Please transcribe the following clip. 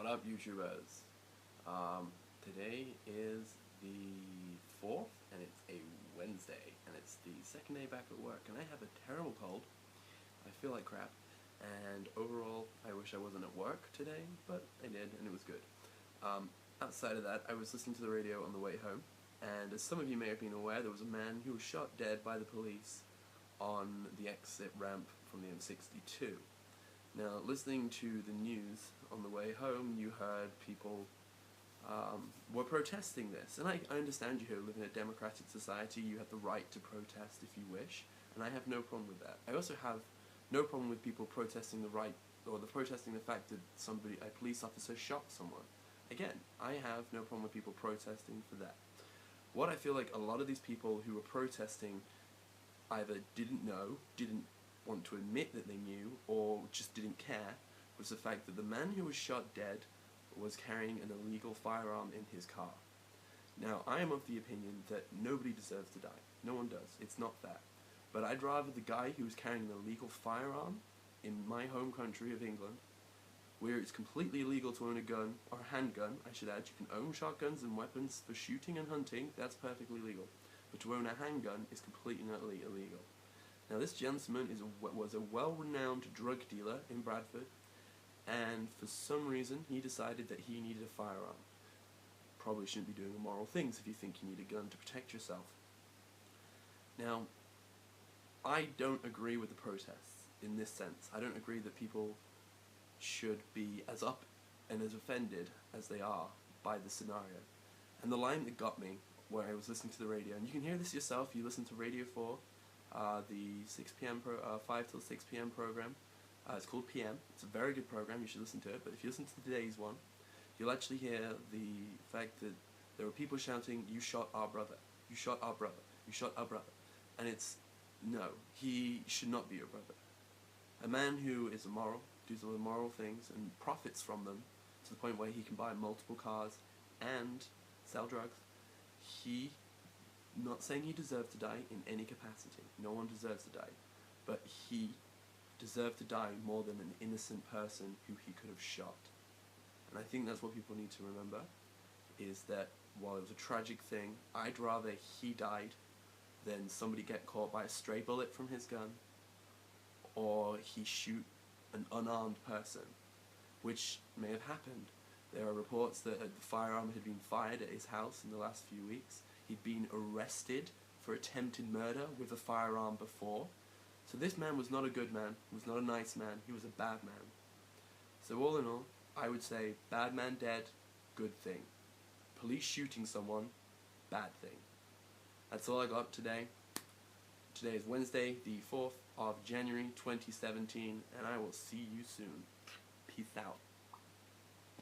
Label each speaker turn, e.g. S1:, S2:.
S1: What up, YouTubers? Today is the 4th, and it's a Wednesday, and it's the second day back at work, and I have a terrible cold. I feel like crap, and overall, I wish I wasn't at work today, but I did, and it was good. Outside of that, I was listening to the radio on the way home, and as some of you may have been aware, there was a man who was shot dead by the police on the exit ramp from the M62. Now, listening to the news on the way home, you heard people were protesting this. And I understand you here live in a democratic society, you have the right to protest if you wish, and I have no problem with that. I also have no problem with people protesting the right, or protesting the fact that a police officer shot someone. Again, I have no problem with people protesting for that. What I feel like a lot of these people who were protesting either didn't know, didn't want to admit that they knew, or just didn't care, was the fact that the man who was shot dead was carrying an illegal firearm in his car. Now, I am of the opinion that nobody deserves to die. No one does. It's not fair. But I'd rather the guy who was carrying an illegal firearm in my home country of England, where it's completely illegal to own a gun, or a handgun, I should add. You can own shotguns and weapons for shooting and hunting, that's perfectly legal. But to own a handgun is completely and utterly illegal. Now, this gentleman was a well-renowned drug dealer in Bradford, and for some reason he decided that he needed a firearm. Probably shouldn't be doing immoral things if you think you need a gun to protect yourself. Now, I don't agree with the protests in this sense. I don't agree that people should be as up and as offended as they are by the scenario. And the line that got me, where I was listening to the radio, and you can hear this yourself, you listen to Radio 4, the 6 p.m. 5 till 6 p.m. program. It's called PM. It's a very good program. You should listen to it. But if you listen to today's one, you'll actually hear the fact that there were people shouting, "You shot our brother! You shot our brother! You shot our brother!" And it's no, he should not be your brother. A man who is immoral, does all immoral things, and profits from them to the point where he can buy multiple cars and sell drugs. Not saying he deserved to die in any capacity. No one deserves to die. But he deserved to die more than an innocent person who he could have shot. And I think that's what people need to remember, is that while it was a tragic thing, I'd rather he died than somebody get caught by a stray bullet from his gun, or he shoot an unarmed person, which may have happened. There are reports that the firearm had been fired at his house in the last few weeks. He'd been arrested for attempted murder with a firearm before. So this man was not a good man, he was not a nice man, he was a bad man. So all in all, I would say bad man dead, good thing. Police shooting someone, bad thing. That's all I got today. Today is Wednesday, the 4th of January 2017, and I will see you soon. Peace out.